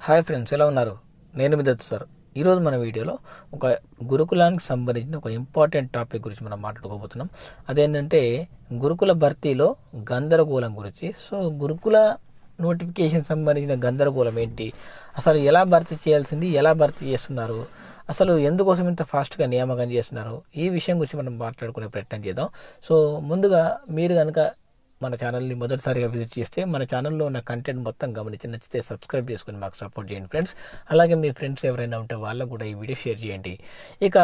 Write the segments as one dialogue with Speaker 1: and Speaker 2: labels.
Speaker 1: Hi friends, ఎలా ఉన్నారు? నేను మీ దత్తు సార్. ఈరోజు మన వీడియోలో ఒక గురుకులానికి సంబంధించిన ఒక ఇంపార్టెంట్ టాపిక్ గురించి మనం మాట్లాడుకోబోతున్నాం. అదేంటంటే గురుకుల భర్తీలో గందరగోళం గురించి. సో గురుకుల నోటిఫికేషన్ సంబంధించిన గందరగోళం ఏంటి, అసలు ఎలా భర్తీ చేయాల్సింది, ఎలా భర్తీ చేస్తున్నారు, అసలు ఎందుకోసం ఇంత ఫాస్ట్గా నియామకం చేస్తున్నారు, ఈ విషయం గురించి మనం మాట్లాడుకునే ప్రయత్నం చేద్దాం. సో ముందుగా మీరు కనుక మన ఛానల్ని మొదటిసారిగా విజిట్ చేస్తే మన ఛానల్లో ఉన్న కంటెంట్ మొత్తం గమనించి నచ్చితే సబ్స్క్రైబ్ చేసుకుని మాకు సపోర్ట్ చేయండి ఫ్రెండ్స్. అలాగే మీ ఫ్రెండ్స్ ఎవరైనా ఉంటే వాళ్ళకు కూడా ఈ వీడియో షేర్ చేయండి. ఇక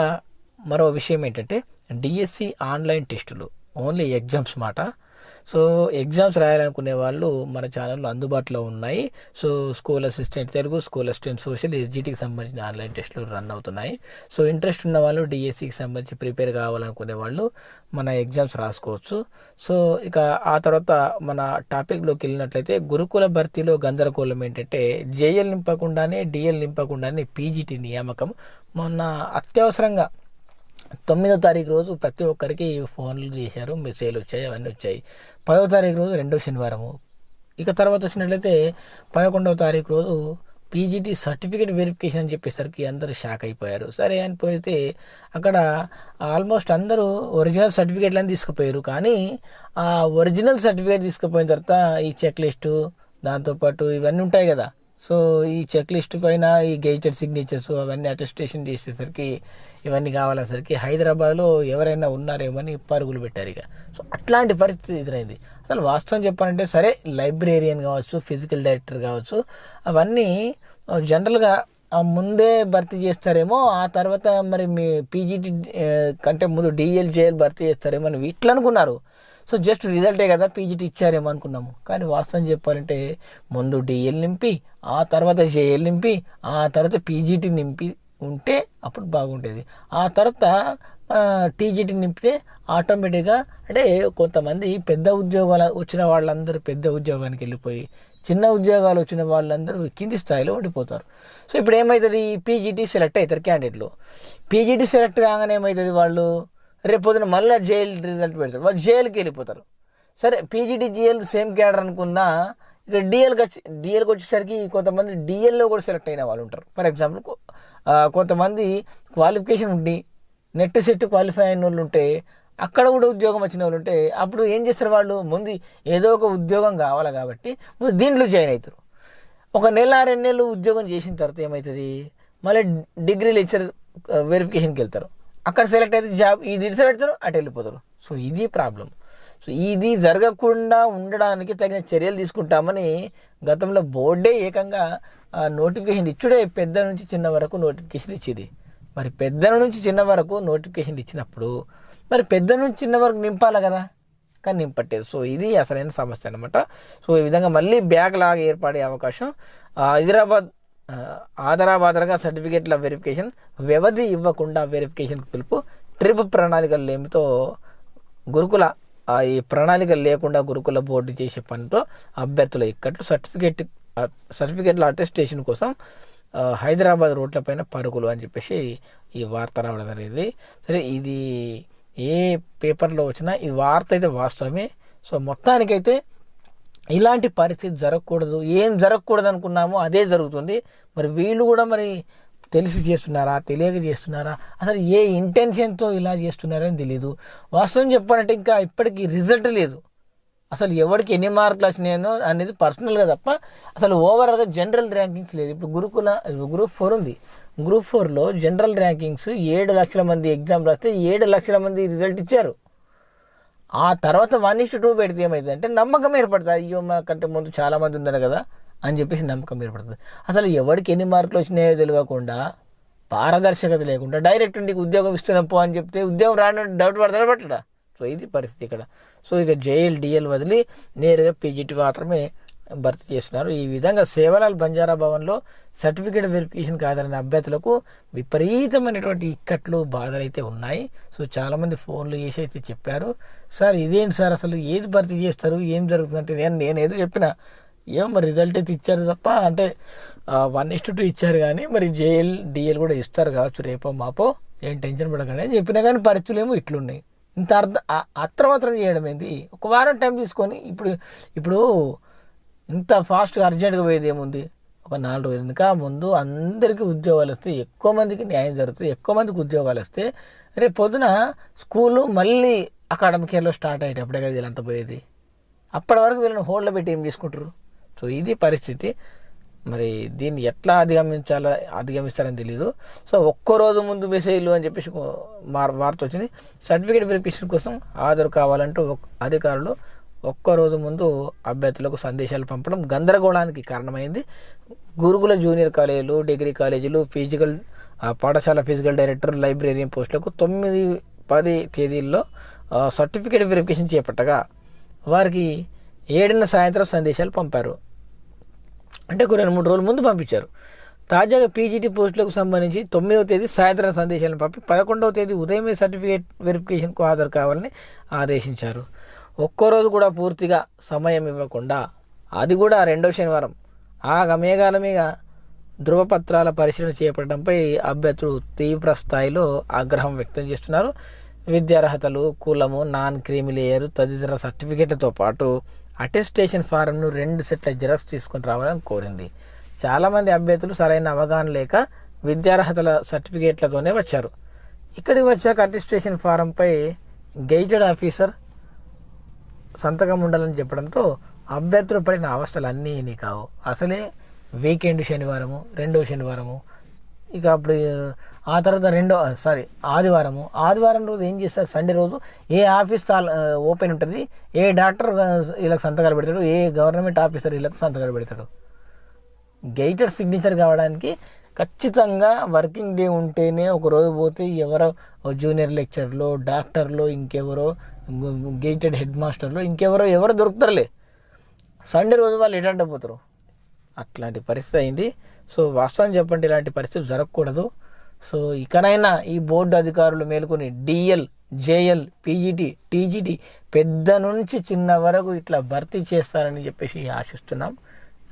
Speaker 1: మరో విషయం ఏంటంటే డిఎస్సి ఆన్లైన్ టెస్టులు, ఓన్లీ ఎగ్జామ్స్ మాట. సో ఎగ్జామ్స్ రాయాలనుకునే వాళ్ళు మన ఛానల్లో అందుబాటులో ఉన్నాయి. So school assistant Telugu, school assistant social, ఎస్జిటికి సంబంధించిన ఆన్లైన్ టెస్టులు రన్ అవుతున్నాయి. సో ఇంట్రెస్ట్ ఉన్న వాళ్ళు డిఎస్సికి సంబంధించి ప్రిపేర్ కావాలనుకునే వాళ్ళు మన ఎగ్జామ్స్ రాసుకోవచ్చు. సో ఇక ఆ తర్వాత మన టాపిక్లోకి వెళ్ళినట్లయితే గురుకుల భర్తీలో గందరగోళం ఏంటంటే జేఎల్ నింపకుండానే డిఎల్ నింపకుండానే పీజీటీ నియామకం. మొన్న అత్యవసరంగా 9వ తారీఖు రోజు ప్రతి ఒక్కరికి ఫోన్లు చేశారు, మెసేజ్లు వచ్చాయి, అవన్నీ వచ్చాయి. 10వ తారీఖు రోజు రెండవ శనివారము. ఇక తర్వాత వచ్చినట్లయితే 11వ తారీఖు రోజు పీజీటీ సర్టిఫికేట్ వెరిఫికేషన్ అని చెప్పేసరికి అందరూ షాక్ అయిపోయారు. సరే అని పోతే అక్కడ ఆల్మోస్ట్ అందరూ ఒరిజినల్ సర్టిఫికేట్లని తీసుకుపోయారు. కానీ ఆ ఒరిజినల్ సర్టిఫికేట్ తీసుకుపోయిన తర్వాత ఈ చెక్ లిస్టు, దాంతోపాటు ఇవన్నీ ఉంటాయి కదా. సో ఈ చెక్ లిస్ట్ పైన ఈ గెజిటెడ్ సిగ్నేచర్స్ అవన్నీ అటెస్టేషన్ చేసేసరికి ఇవన్నీ కావాలసరికి హైదరాబాద్లో ఎవరైనా ఉన్నారేమో అని పరుగులు పెట్టారు ఇక. సో అట్లాంటి పరిస్థితి ఎదురైంది. అసలు వాస్తవం చెప్పాలంటే సరే, లైబ్రేరియన్ కావచ్చు, ఫిజికల్ డైరెక్టర్ కావచ్చు, అవన్నీ జనరల్గా ముందే భర్తీ చేస్తారేమో, ఆ తర్వాత మరి మీ పీజీటీ కంటే ముందు డిఎల్ జేఎల్ భర్తీ చేస్తారేమో అని ఇట్లా అనుకున్నారు. సో జస్ట్ రిజల్టే కదా పీజీటీ ఇచ్చారేమో అనుకున్నాము. కానీ వాస్తవం చెప్పాలంటే ముందు డిఎల్ నింపి, ఆ తర్వాత జేఎల్ నింపి, ఆ తర్వాత పీజీటీ నింపి ఉంటే అప్పుడు బాగుండేది. ఆ తర్వాత టీజీటీ నింపితే ఆటోమేటిక్గా అంటే కొంతమంది పెద్ద ఉద్యోగాలు వచ్చిన వాళ్ళందరూ పెద్ద ఉద్యోగానికి వెళ్ళిపోయి చిన్న ఉద్యోగాలు వచ్చిన వాళ్ళందరూ కింది స్థాయిలో ఉండిపోతారు. సో ఇప్పుడు ఏమవుతుంది, పీజీటీ సెలెక్ట్ అవుతారు క్యాండిడేట్లు. పీజీటీ సెలెక్ట్ కాగానే ఏమవుతుంది, వాళ్ళు రేపొద్దున మళ్ళీ జేఎల్ రిజల్ట్ పెడతారు, వాళ్ళు జేఎల్కి వెళ్ళిపోతారు. సరే పీజీటీ జిఎల్ సేమ్ క్యాడర్ అనుకున్నా, ఇక డిఎల్కి వచ్చేసరికి కొంతమంది డిఎల్లో కూడా సెలెక్ట్ అయిన వాళ్ళు ఉంటారు. ఫర్ ఎగ్జాంపుల్ కొంతమంది క్వాలిఫికేషన్ ఉండి నెట్ సెట్ క్వాలిఫై అయిన వాళ్ళు ఉంటే, అక్కడ కూడా ఉద్యోగం వచ్చిన వాళ్ళు ఉంటే, అప్పుడు ఏం చేస్తారు వాళ్ళు, ముందు ఏదో ఒక ఉద్యోగం కావాలి కాబట్టి ముందు దీంట్లో జాయిన్ అవుతారు. ఒక నెల 2 నెలలు ఉద్యోగం చేసిన తర్వాత ఏమవుతుంది, మళ్ళీ డిగ్రీ లెక్చర్ వెరిఫికేషన్కి వెళ్తారు. అక్కడ సెలెక్ట్ అయితే జాబ్ ఇది పెడతారు, అటు వెళ్ళిపోతారు. సో ఇది ప్రాబ్లం. సో ఇది జరగకుండా ఉండడానికి తగిన చర్యలు తీసుకుంటామని గతంలో బోర్డే ఏకంగా నోటిఫికేషన్ ఇచ్చుడే పెద్ద నుంచి చిన్న వరకు నోటిఫికేషన్ ఇచ్చేది. మరి పెద్ద నుంచి చిన్న వరకు నోటిఫికేషన్ ఇచ్చినప్పుడు మరి పెద్ద నుంచి చిన్న వరకు నింపాలి కదా, కానీ నింపట్టేది. సో ఇది అసలైన సమస్య అనమాట. సో ఈ విధంగా మళ్ళీ బ్యాక్ లాగా ఏర్పడే అవకాశం. ఆధారాబాదరగా సర్టిఫికేట్ల వెరిఫికేషన్, వ్యవధి ఇవ్వకుండా వెరిఫికేషన్ పిలుపు, ట్రిప్ ప్రణాళికలు లేమితో గురుకుల ఈ ప్రణాళికలు లేకుండా గురుకుల బోర్డు చేసే పనితో అభ్యర్థుల ఇక్కట్లు, సర్టిఫికేట్ల అటెస్టేషన్ కోసం హైదరాబాద్ రోడ్లపైన పరుగులు అని చెప్పేసి ఈ వార్త రావడం అనేది. సరే ఇది ఏ పేపర్లో వచ్చినా ఈ వార్త అయితే వాస్తవమే. సో మొత్తానికైతే ఇలాంటి పరిస్థితి జరగకూడదు, ఏం జరగకూడదు అనుకున్నామో అదే జరుగుతుంది. మరి వీళ్ళు కూడా మరి తెలిసి చేస్తున్నారా, తెలియక చేస్తున్నారా, అసలు ఏ ఇంటెన్షన్తో ఇలా చేస్తున్నారని తెలియదు. వాస్తవం చెప్పాలంటే ఇంకా ఇప్పటికీ రిజల్ట్ లేదు. అసలు ఎవరికి ఎన్ని మార్కులు వచ్చినాయో అనేది పర్సనల్గా తప్ప అసలు ఓవరాల్గా జనరల్ ర్యాంకింగ్స్ లేదు. ఇప్పుడు గ్రూప్ 4 ఉంది. గ్రూప్ 4లో జనరల్ ర్యాంకింగ్స్ 7 లక్షల మంది ఎగ్జామ్ రాస్తే 7 లక్షల మంది రిజల్ట్ ఇచ్చారు. ఆ తర్వాత 1:2 పెడితే ఏమైంది అంటే నమ్మకం ఏర్పడుతుంది, అయ్యో మనకంటే ముందు చాలా మంది ఉన్నారు కదా అని చెప్పేసి నమ్మకం ఏర్పడుతుంది. అసలు ఎవరికి ఎన్ని మార్కులు వచ్చినాయో తెలియకుండా, పారదర్శకత లేకుండా డైరెక్ట్ నీకు ఉద్యోగం ఇస్తున్నాం పో అని చెప్తే ఉద్యోగం రాని డౌట్ పడతాడా. సో ఇది పరిస్థితి ఇక్కడ. సో ఇక జేఎల్ డిఎల్ వదిలి నేరుగా పీజీటీ మాత్రమే భర్తీ చేస్తున్నారు. ఈ విధంగా సేవలాల్ బంజారా భవన్లో సర్టిఫికేట్ వెరిఫికేషన్కి హాజరైన అభ్యర్థులకు విపరీతమైనటువంటి ఇక్కట్లు, బాధలు అయితే ఉన్నాయి. సో చాలామంది ఫోన్లు చేసి అయితే చెప్పారు, సార్ ఇదేంటి సార్ అసలు ఏది భర్తీ చేస్తారు, ఏం జరుగుతుందంటే నేను ఏదో చెప్పిన, ఏమో మరి రిజల్ట్ అయితే ఇచ్చారు తప్ప, అంటే 1:2 ఇచ్చారు కానీ మరి జేఎల్ డిఎల్ కూడా ఇస్తారు కావచ్చు రేపో మాపో, ఏం టెన్షన్ పడకండి అని చెప్పినా కానీ పరిస్థితులు ఏమో ఇట్లున్నాయి. ఇంత అత్రమాత్రం చేయడం ఏంది, ఒక వారం టైం తీసుకొని ఇప్పుడు ఇంత ఫాస్ట్గా అర్జెంట్గా పోయేది ఏముంది, ఒక 4 రోజులు ఇంకా ముందు అందరికీ ఉద్యోగాలు వస్తే, ఎక్కువ మందికి న్యాయం జరుగుతుంది, ఎక్కువ మందికి ఉద్యోగాలు వస్తే రేపు పొద్దున స్కూలు మళ్ళీ అకాడమిక్ ఇయర్లో స్టార్ట్ అయ్యేటప్పుడే కదా వీళ్ళంతా పోయేది. అప్పటి వరకు వీళ్ళని హోల్డ్లో పెట్టి ఏం చేసుకుంటారు? సో ఇది పరిస్థితి. మరి దీన్ని ఎట్లా అధిగమిస్తారని తెలీదు. సో ఒక్కో రోజు ముందు మెసేజ్లు అని చెప్పేసి వార్త వచ్చింది. సర్టిఫికేట్ వెరిఫికేషన్ కోసం హాజరు కావాలంటూ అధికారులు ఒక్కో రోజు ముందు అభ్యర్థులకు సందేశాలు పంపడం గందరగోళానికి కారణమైంది. గురుకుల జూనియర్ కాలేజీలు, డిగ్రీ కాలేజీలు, పాఠశాల ఫిజికల్ డైరెక్టర్, లైబ్రేరియన్ పోస్టులకు 9-10 తేదీల్లో సర్టిఫికేట్ వెరిఫికేషన్ చేపట్టగా వారికి 7న సాయంత్రం సందేశాలు పంపారు. అంటే 2-3 రోజుల ముందు పంపించారు. తాజాగా పీజీటీ పోస్టులకు సంబంధించి 9వ తేదీ సాయంత్రం సందేశాలను పంపి 11వ తేదీ ఉదయమే సర్టిఫికేట్ వెరిఫికేషన్కు హాజరు కావాలని ఆదేశించారు. ఒక్కో రోజు కూడా పూర్తిగా సమయం ఇవ్వకుండా, అది కూడా 2వ శనివారం మేఘాల మీద ధృవపత్రాల పరిశీలన చేపట్టడంపై అభ్యర్థులు తీవ్ర స్థాయిలో ఆగ్రహం వ్యక్తం చేస్తున్నారు. విద్యార్హతలు, కులము, నాన్ క్రీమీ లేయర్ తదితర సర్టిఫికేట్లతో పాటు అటెస్టేషన్ ఫారంను 2 సెట్ల జిరాక్స్ తీసుకుని రావాలని కోరింది. చాలామంది అభ్యర్థులు సరైన అవగాహన లేక విద్యార్హతల సర్టిఫికేట్లతోనే వచ్చారు. ఇక్కడికి వచ్చాక అటెస్టేషన్ ఫారంపై గెజిటెడ్ ఆఫీసర్ సంతకం ఉండాలని చెప్పడంతో అభ్యర్థులు పడిన అవస్థలు అన్నీ కావు. అసలే వీకెండ్ శనివారము, 2వ శనివారము, ఇక అప్పుడు ఆ తర్వాత ఆదివారం రోజు ఏం చేస్తారు? సండే రోజు ఏ ఆఫీస్ ఓపెన్ ఉంటుంది, ఏ డాక్టర్ వీళ్ళకి సంతకాలు పెడతాడు, ఏ గవర్నమెంట్ ఆఫీసర్ వీళ్ళకి సంతకాలు పెడతాడు? గెజిటెడ్ సిగ్నేచర్ కావడానికి ఖచ్చితంగా వర్కింగ్ డే ఉంటేనే, ఒక రోజు పోతే ఎవరో జూనియర్ లెక్చర్లో, డాక్టర్లో, ఇంకెవరో గెజిటెడ్ హెడ్ మాస్టర్లో ఎవరో దొరుకుతారులే. సండే రోజు వాళ్ళు ఎటంటే పోతారు. అట్లాంటి పరిస్థితి అయింది. సో వాస్తవం చెప్పండి, ఇలాంటి పరిస్థితి జరగకూడదు. సో ఇకనైనా ఈ బోర్డు అధికారులు మేలుకొని డిఎల్, జేఎల్, పీజీటీ, టీజీటీ పెద్ద నుంచి చిన్న వరకు ఇట్లా భర్తీ చేస్తారని చెప్పేసి ఆశిస్తున్నాం.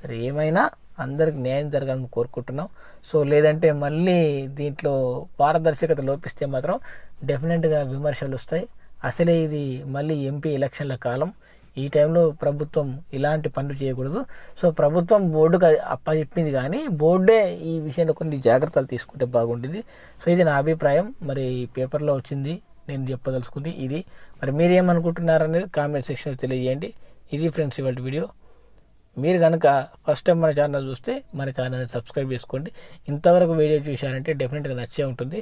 Speaker 1: సరే, ఏమైనా అందరికి న్యాయం జరగాలని కోరుకుంటున్నాం. సో లేదంటే మళ్ళీ దీంట్లో పారదర్శకత లోపిస్తే మాత్రం డెఫినెట్గా విమర్శలు వస్తాయి. అసలే ఇది మళ్ళీ ఎంపీ ఎలక్షన్ల కాలం. ఈ టైంలో ప్రభుత్వం ఇలాంటి పనులు చేయకూడదు. సో ప్రభుత్వం బోర్డుకు అప్పచెప్పింది, కానీ బోర్డే ఈ విషయంలో కొన్ని జాగ్రత్తలు తీసుకుంటే బాగుండేది. సో ఇది నా అభిప్రాయం. మరి పేపర్లో వచ్చింది, నేను చెప్పదలుచుకుంది ఇది. మరి మీరేమనుకుంటున్నారనేది కామెంట్ సెక్షన్లో తెలియజేయండి. ఇది ఫ్రెండ్స్ ఇవాళ వీడియో. మీరు కనుక ఫస్ట్ టైం మన ఛానల్ చూస్తే మన ఛానల్ని సబ్స్క్రైబ్ చేసుకోండి. ఇంతవరకు వీడియో చూశారంటే డెఫినెట్గా నచ్చే ఉంటుంది.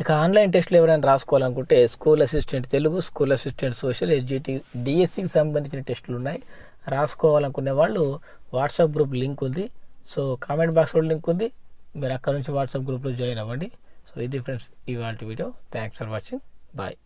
Speaker 1: ఇక ఆన్లైన్ టెస్టులు ఎవరైనా రాసుకోవాలనుకుంటే school assistant Telugu, school assistant social, SGT, డిఎస్సికి సంబంధించిన టెస్టులు ఉన్నాయి. రాసుకోవాలనుకునే వాళ్ళు వాట్సాప్ గ్రూప్ లింక్ ఉంది. సో కామెంట్ బాక్స్లో లింక్ ఉంది, మీరు అక్కడ నుంచి వాట్సాప్ గ్రూప్లో జాయిన్ అవ్వండి. సో ఇది ఫ్రెండ్స్ ఇవాళ video. Thanks for watching. Bye.